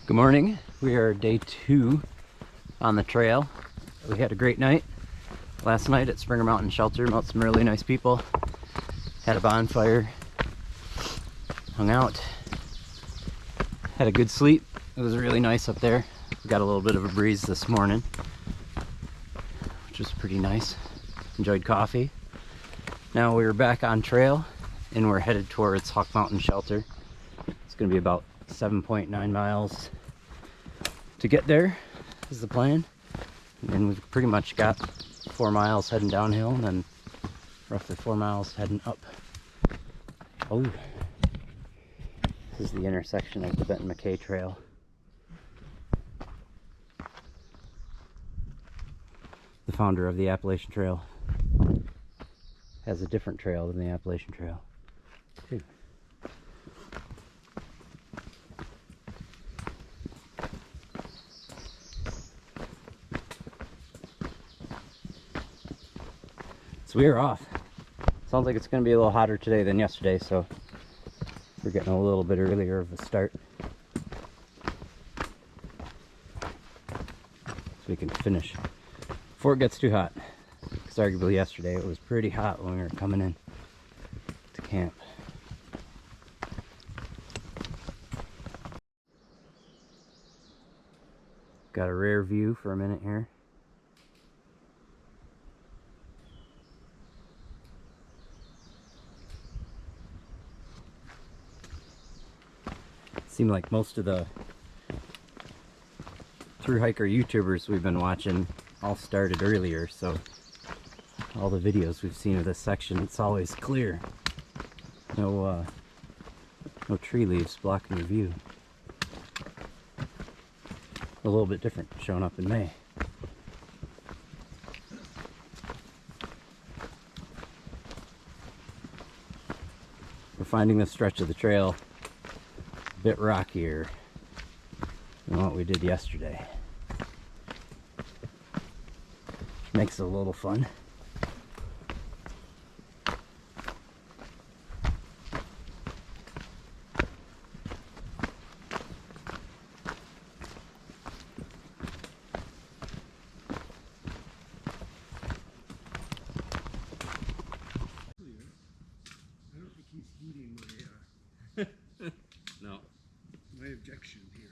Good morning. We are day 2 on the trail. We had a great night last night at Springer Mountain Shelter. Met some really nice people. Had a bonfire. Hung out. Had a good sleep. It was really nice up there. We got a little bit of a breeze this morning, which was pretty nice. Enjoyed coffee. Now we're back on trail and we're headed towards Hawk Mountain Shelter. It's going to be about 7.9 miles to get there is the plan, and we've pretty much got 4 miles heading downhill and then roughly 4 miles heading up. Oh, this is the intersection of the Benton McKay Trail. The founder of the Appalachian Trail has a different trail than the Appalachian Trail too. So we are off. Sounds like it's going to be a little hotter today than yesterday, so we're getting a little bit earlier of a start so we can finish before it gets too hot. Because arguably yesterday it was pretty hot when we were coming in to camp. Got a rare view for a minute here. Seemed like most of the thru hiker YouTubers we've been watching all started earlier, so all the videos we've seen of this section, it's always clear. No tree leaves blocking the view. A little bit different showing up in May. We're finding this stretch of the trail a bit rockier than what we did yesterday, which makes it a little fun. No. My objection here.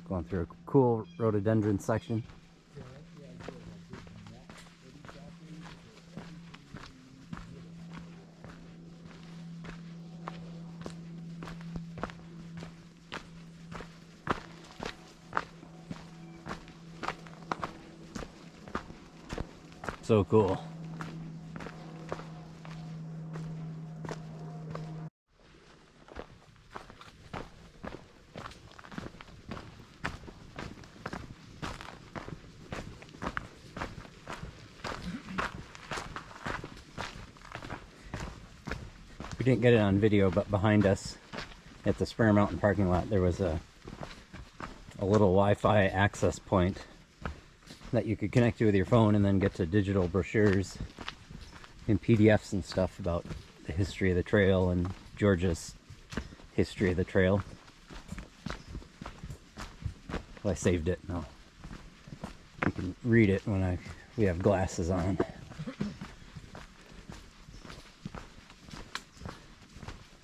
Going through a cool rhododendron section. So cool. We didn't get it on video, but behind us at the Springer Mountain parking lot there was a little Wi-Fi access point that you could connect to with your phone and then get to digital brochures and PDFs and stuff about the history of the trail and Georgia's history of the trail. Well, I saved it. No, you can read it when we have glasses on.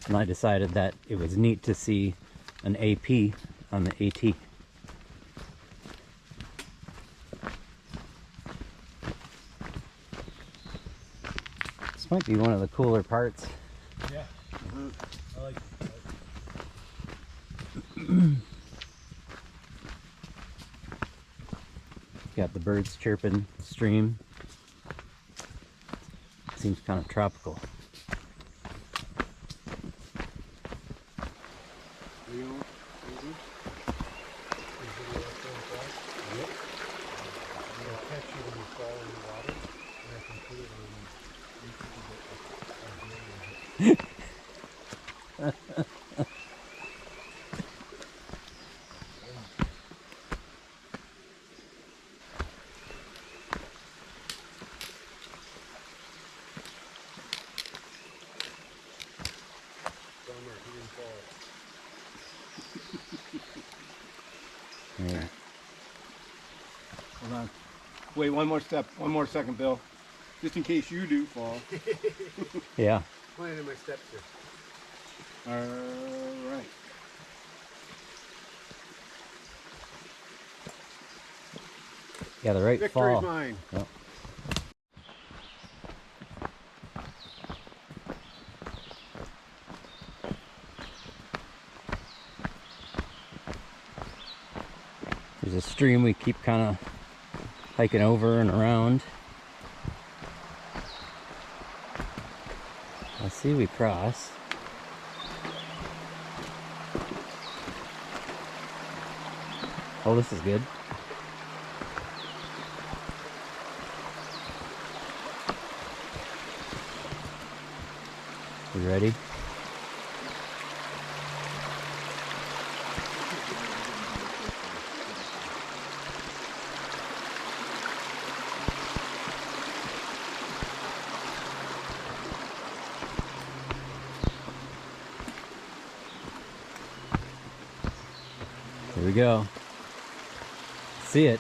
And I decided that it was neat to see an AP on the AT. This might be one of the cooler parts. Yeah. I like it. Got the birds chirping, stream. Seems kind of tropical. Yeah. Hold on. Wait, one more second, Bill. Just in case you do fall. Yeah. Playing in my steps here. Alright. Yeah, the right Victory's fall. mine. Yep. There's a stream we keep kind of hiking over and around. I see we cross. Oh, this is good. You ready? Here we go. See it.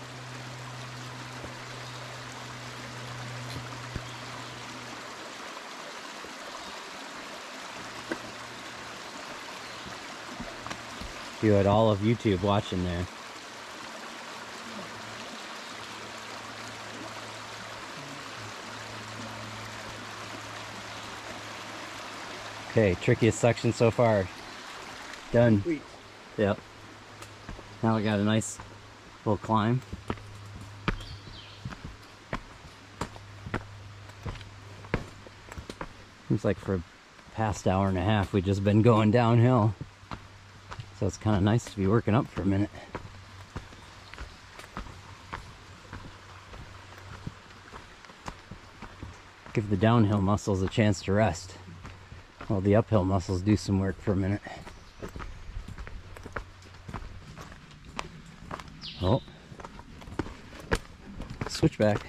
You had all of YouTube watching there. Okay, trickiest section so far. Done. Wait. Yep. Now we got a nice little climb. Seems like for the past hour and a half we've just been going downhill. So it's kind of nice to be working up for a minute. Give the downhill muscles a chance to rest while the uphill muscles do some work for a minute. Oh, switchback.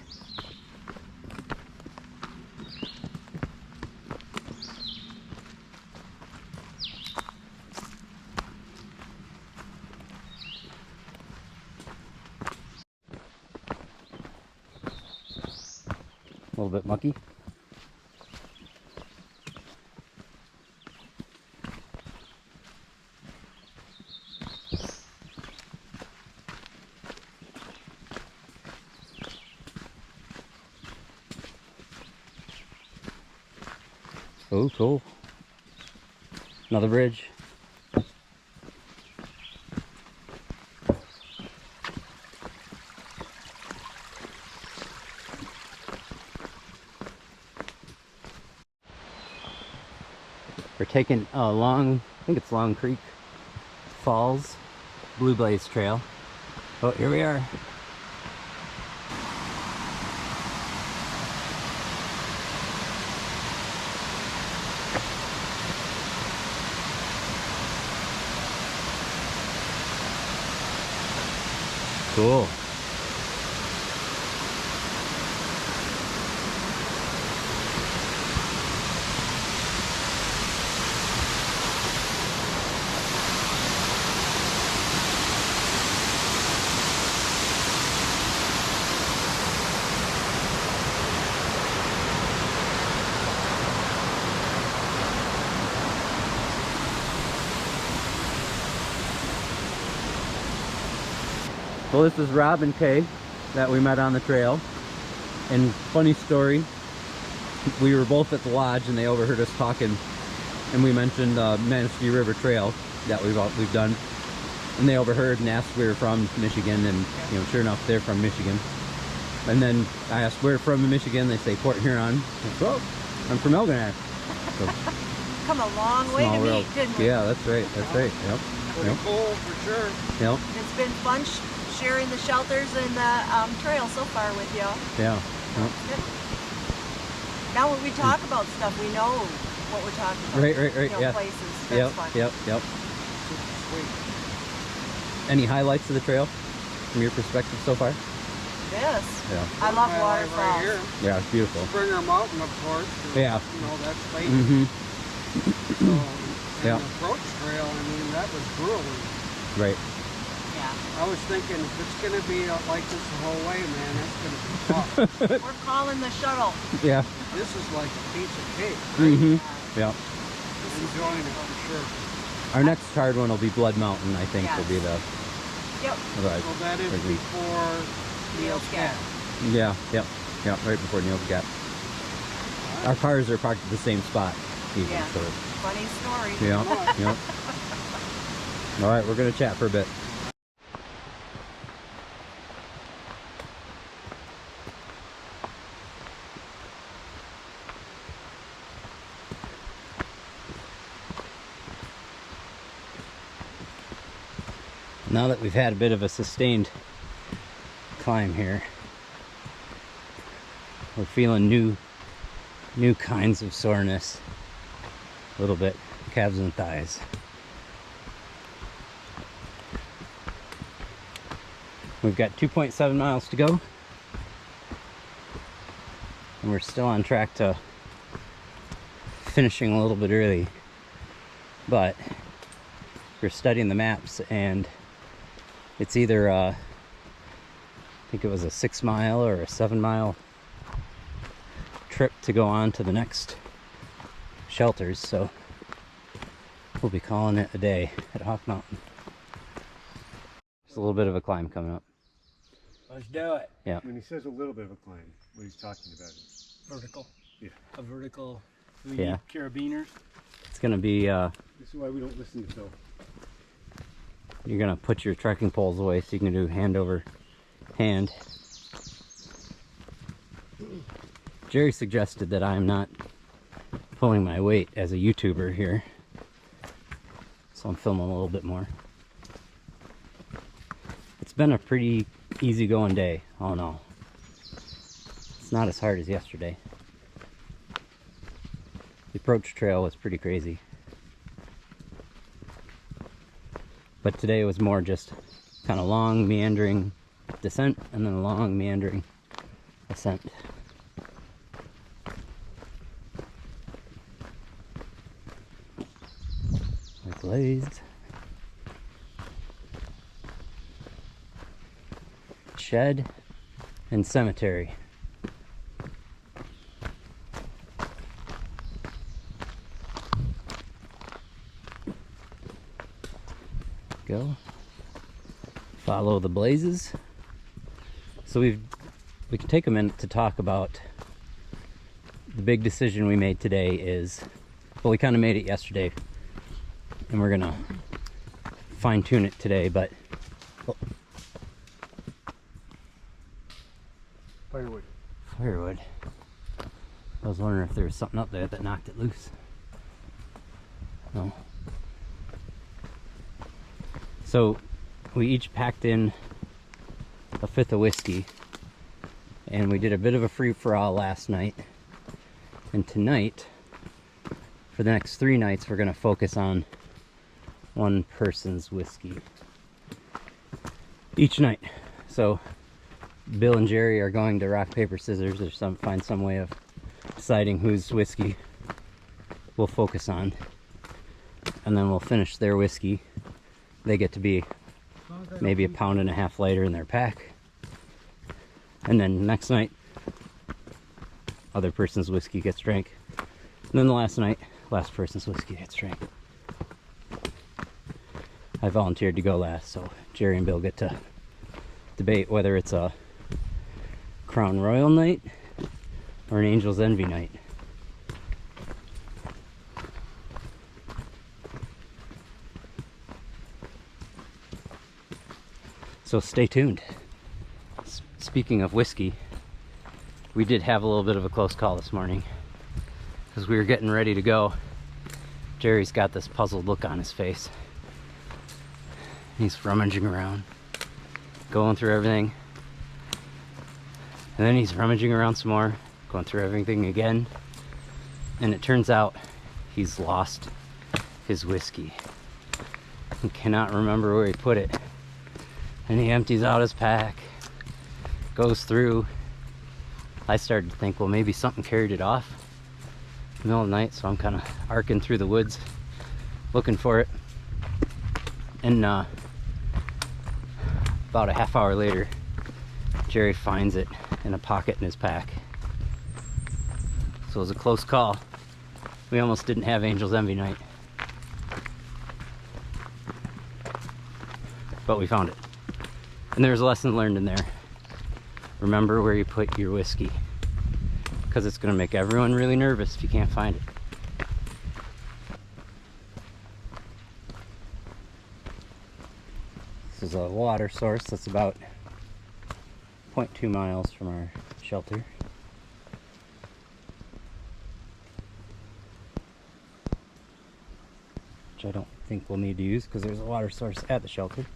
A little bit mucky. Oh, cool. Another bridge. We're taking a I think it's Long Creek Falls, Blue Blaze Trail. Oh, here we are. Cool. Well, this is Rob and Kay that we met on the trail. And funny story, we were both at the lodge and they overheard us talking, and we mentioned Manistee River Trail that we've done. and they overheard and asked where we're from, Michigan, and you know, sure enough, they're from Michigan. And then I asked where from in Michigan. They say Port Huron. I said, oh, I'm from Elginar. So, come a long way to world. meet, didn't we? Yeah, that's right. That's right. Yep. Pretty cool for sure. Yep. It's been fun sharing the shelters and the trail so far with you. Yeah. Yep. Good. Now when we talk about stuff, we know what we're talking about. Right. You know, Yeah. places. That's fun. Yep. Sweet. Any highlights of the trail from your perspective so far? This. Yeah. I love Highlight waterfalls. right here. Yeah, it's beautiful. Springer Mountain, of course. 'Cause, Yeah. You know, that's late. Mm-hmm. So, and Yeah. the approach trail, I mean, that was grueling. Right. Yeah. I was thinking, if it's going to be like this the whole way, man, that's going to be tough. We're calling the shuttle. Yeah. This is like a piece of cake. Mm-hmm. Yeah. Enjoying it for sure. Our next hard one will be Blood Mountain, I think, will be the Yep. otherwise. So that is Maybe. before Neel's Gap. Yeah, right before Neel's Gap. Our cars are parked at the same spot, even. Yeah. So, Funny story. yeah. All right, we're gonna chat for a bit. Now that we've had a bit of a sustained climb here, we're feeling new kinds of soreness. A little bit, calves and thighs. We've got 2.7 miles to go, and we're still on track to finishing a little bit early, but we're studying the maps, and it's either I think it was a 6 mile or a 7 mile trip to go on to the next shelters, so we'll be calling it a day at Hawk Mountain. There's a little bit of a climb coming up. Let's do it. Yeah. When he says a little bit of a climb, what he's talking about is... Vertical. Yeah. A vertical. We Yeah. need carabiners. It's gonna be This is why we don't listen to Phil. you're gonna put your trekking poles away so you can do hand over hand. Jerry suggested that I'm not pulling my weight as a YouTuber here, so I'm filming a little bit more. It's been a pretty easygoing day, all in all. It's not as hard as yesterday. The approach trail was pretty crazy, but today was more just kind of long meandering descent and then a long meandering ascent. Like blazed. Shed and cemetery. Go. Follow the blazes. So we can take a minute to talk about the big decision we made today is, well, we kind of made it yesterday and we're gonna fine tune it today, but Firewood. firewood. I was wondering if there was something up there that knocked it loose. No. So we each packed in a fifth of whiskey, and we did a bit of a free-for-all last night. And tonight, for the next 3 nights, we're going to focus on one person's whiskey each night. So Bill and Jerry are going to rock, paper, scissors, or find some way of deciding whose whiskey we'll focus on, and then we'll finish their whiskey. They get to be maybe 1.5 pounds lighter in their pack, and then next night other person's whiskey gets drank, and then the last night last person's whiskey gets drank. I volunteered to go last, so Jerry and Bill get to debate whether it's a Crown Royal night or an Angel's Envy night. So stay tuned. Speaking of whiskey, we did have a little bit of a close call this morning because we were getting ready to go. Jerry's got this puzzled look on his face. He's rummaging around, going through everything. And then he's rummaging around some more, going through everything again. And it turns out he's lost his whiskey. He cannot remember where he put it. And he empties out his pack, goes through. I started to think, well, maybe something carried it off in the middle of the night, so I'm kind of arcing through the woods looking for it. And about a half hour later, Jerry finds it in a pocket in his pack. So it was a close call. We almost didn't have Angel's Envy night. But we found it. And there's a lesson learned in there. Remember where you put your whiskey, because it's going to make everyone really nervous if you can't find it. This is a water source that's about 0.2 miles from our shelter. Which I don't think we'll need to use because there's a water source at the shelter.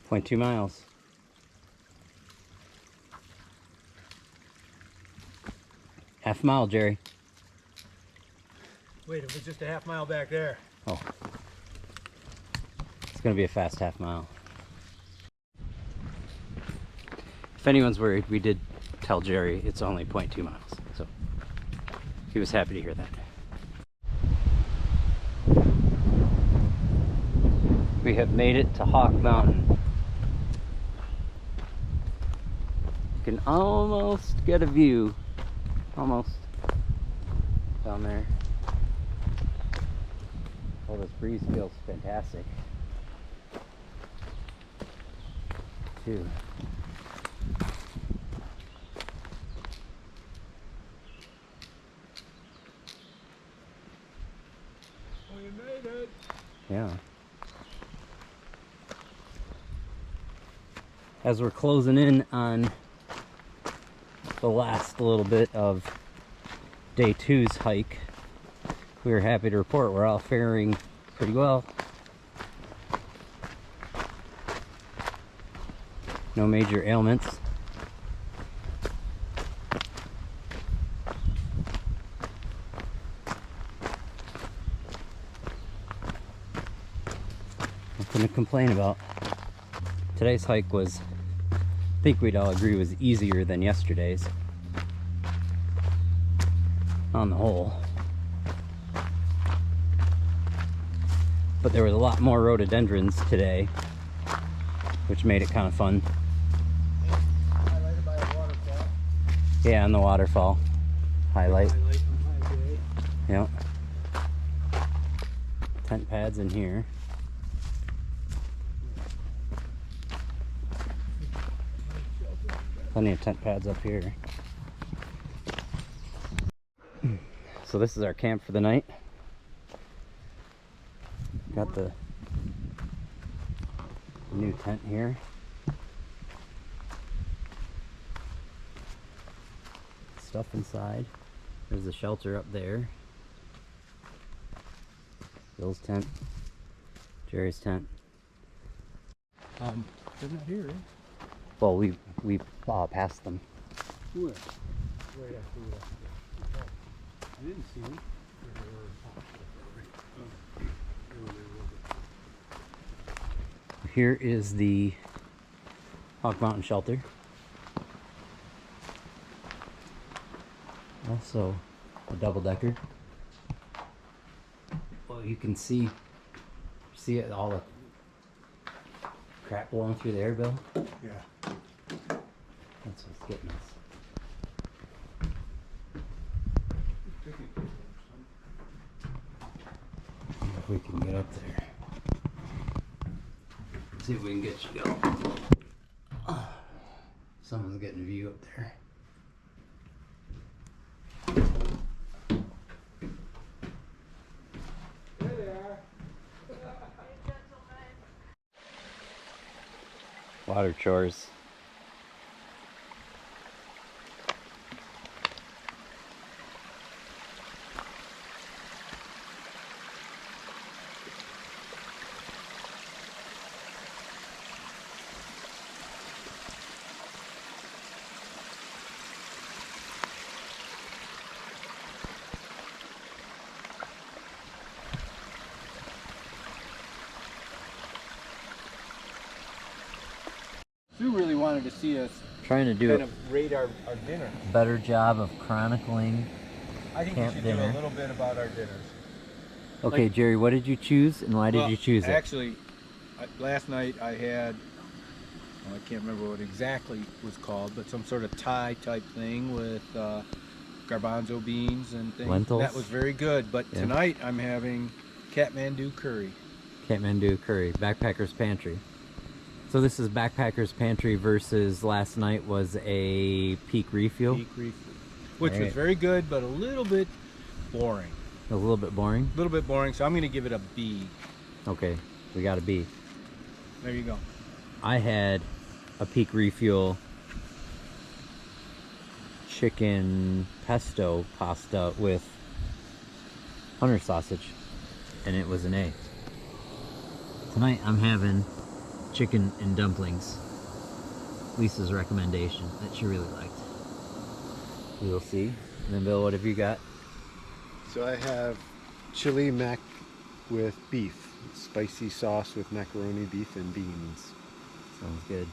Point 2 miles. Half a mile, Jerry. Wait, it was just a half mile back there. Oh. It's gonna be a fast half mile. If anyone's worried, we did tell Jerry it's only 0.2 miles. So he was happy to hear that. We have made it to Hawk Mountain. You can almost get a view, almost, down there. Oh, this breeze feels fantastic, too. We made it. Yeah. As we're closing in on the last little bit of day 2's hike, we are happy to report we're all faring pretty well. No major ailments. Nothing to complain about. Today's hike was, I think we'd all agree, was easier than yesterday's on the whole. But there was a lot more rhododendrons today, which made it kind of fun. Highlighted by a waterfall. Yeah, and the waterfall highlight. Highlight on high day. Yep. Tent pads in here. Plenty of tent pads up here. So this is our camp for the night. Got the new tent here. Stuff inside. There's the shelter up there. Bill's tent. Jerry's tent. They're not here, eh? Well, we passed them. Where? Right after we left. I didn't see them. Here is the Hawk Mountain shelter. Also a double-decker. Well, you can see it, all the crap blowing through the air, Bill. Yeah. That's what's getting us. If we can get up there. See if we can get you going. Someone's getting a view up there. There they are. Water chores. Sue really wanted to see us Trying to do kind a of rate our dinner. better job of chronicling. I think Camp we should dinner. do a little bit about our dinners. Okay, Like- Jerry, what did you choose and why did you choose it? Actually, last night I had, well, I can't remember what exactly it was called, but some sort of Thai type thing with garbanzo beans and things. Lentils? That was very good. But Yeah. tonight I'm having Kathmandu curry. Kathmandu curry, Backpackers Pantry. So this is Backpackers Pantry versus last night was a Peak Refuel. Peak reef, which was Alright. very good, but a little bit boring. A little bit boring. A little bit boring, so I'm going to give it a B. Okay, we got a B. There you go. I had a Peak Refuel chicken pesto pasta with hunter sausage, and it was an A. Tonight I'm having chicken and dumplings. Lisa's recommendation that she really liked. We'll see. And then Bill, what have you got? So I have chili mac with beef, spicy sauce with macaroni, beef, and beans. Sounds good.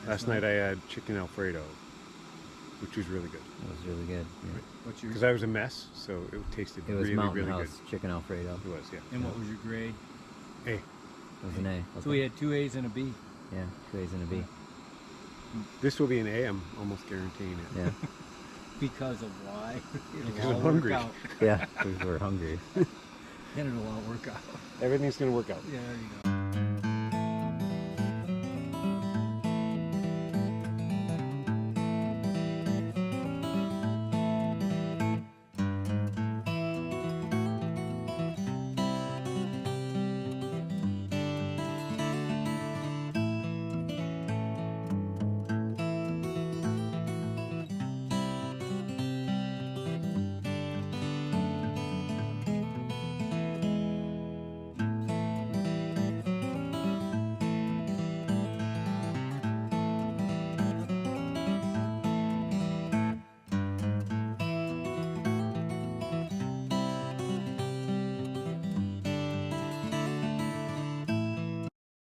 Last night I had chicken Alfredo, which was really good. That was really good. Yeah. What's your, Because I was a mess, so it tasted It was really, Mountain really House chicken Alfredo. good. It was, yeah. and what was your grade? Hey, It was an A. So we had 2 A's and a B. Yeah, 2 A's and a B. this will be an A, I'm almost guaranteeing it. Yeah. Because of why? It'll Because all I'm work hungry. out. Yeah, we were hungry. Then it'll all work out. Everything's going to work out. Yeah, there you go.